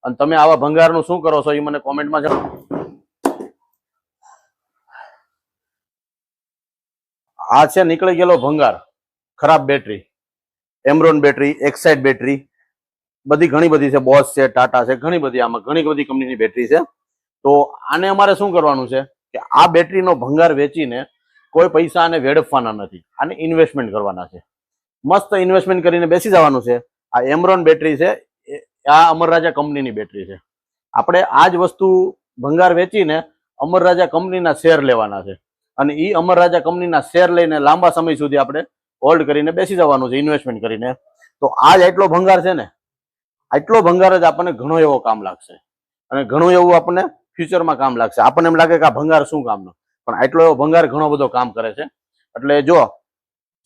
અને તમે આવા ભંગારનું શું કરો છો એ મને કોમેન્ટમાં જણાવો. આ છે નીકળી ગયેલો ભંગાર, ખરાબ battery, Amaron battery, Exide battery, બધી ઘણી બધી છે, બોસ છે, ટાટા છે, ઘણી બધી, આમાં ઘણી બધી કંપનીની બેટરી છે. તો આને અમારે શું કરવાનું છે કે આ બેટરીનો ભંગાર વેચીને કોઈ પૈસા આને વેડફવાના નથી, આને ઇન્વેસ્ટમેન્ટ કરવાના છે. મસ્ત ઇન્વેસ્ટમેન્ટ કરીને બેસી જવાનું છે. આ એમરોન બેટરી છે, આ અમર રાજા કંપનીની બેટરી છે. આપણે આ જ વસ્તુ ભંગાર વેચીને અમર રાજા કંપનીના શેર લેવાના છે અને એ અમર રાજા કંપનીના શેર લઈને લાંબા સમય સુધી આપણે હોલ્ડ કરીને બેસી જવાનું છે ઇન્વેસ્ટમેન્ટ કરીને. તો આ જ એટલો ભંગાર છે ને, આટલો ભંગાર જ આપણને ઘણો એવો કામ લાગશે અને ઘણું એવું આપણને ફ્યુચરમાં કામ લાગશે. આપણને એમ લાગે કે આ ભંગાર શું કામનો, પણ આટલો એવો ભંગાર ઘણો બધો કામ કરે છે. એટલે જો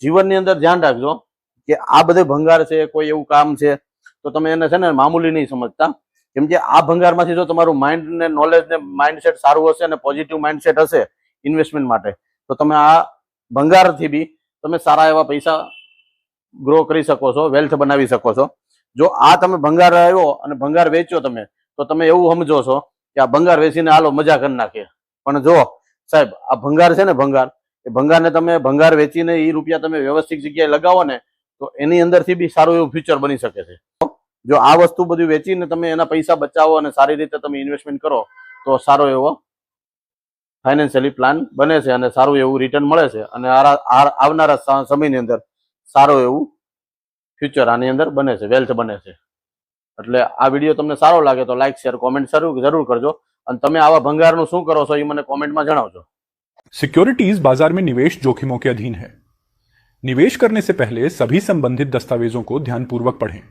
જીવનની અંદર ધ્યાન રાખજો કે આ બધે ભંગાર છે, કોઈ એવું કામ છે તો તમે એને છે ને મામૂલી નહીં સમજતા. કેમ કે આ ભંગારમાંથી જો તમારું માઇન્ડ ને નોલેજ ને માઇન્ડસેટ સારું હશે અને પોઝિટિવ માઇન્ડસેટ હશે ઇન્વેસ્ટમેન્ટ માટે, તો તમે આ ભંગારથી બી તમે સારા એવા પૈસા ગ્રો કરી શકો છો, વેલ્થ બનાવી શકો છો. જો આ તમે ભંગાર આવ્યો અને ભંગાર વેચ્યો તમે, તો તમે એવું સમજો છો કે આ ભંગાર વેચીને હાલો મજા કરી નાખીએ. પણ જો સાહેબ, આ ભંગાર છે ને, ભંગાર, એ ભંગારને તમે ભંગાર વેચીને એ રૂપિયા તમે વ્યવસ્થિત જગ્યાએ લગાવો ને, તો એની અંદરથી બી સારું એવું ફ્યુચર બની શકે છે. જો આ વસ્તુ બધું વેચીને તમે એના પૈસા બચાવો અને સારી રીતે તમે ઇન્વેસ્ટમેન્ટ કરો, તો સારો એવો ફાઇનાન્શિયલી પ્લાન બને છે અને સારું એવું રિટર્ન મળે છે અને આવનારા સમયની અંદર સારું એવું ફ્યુચર આની અંદર બને છે, વેલ્થ બને છે. એટલે આ વિડીયો તમને સારો લાગે તો લાઈક, શેર, કોમેન્ટ જરૂર કરજો અને તમે આવા ભંગારનું શું કરો છો એ મને કોમેન્ટમાં જણાવજો. सिक्योरिटीज बाजार में निवेश जोखिमों के अधीन है। निवेश करने से पहले सभी संबंधित दस्तावेजों को ध्यानपूर्वक पढ़ें।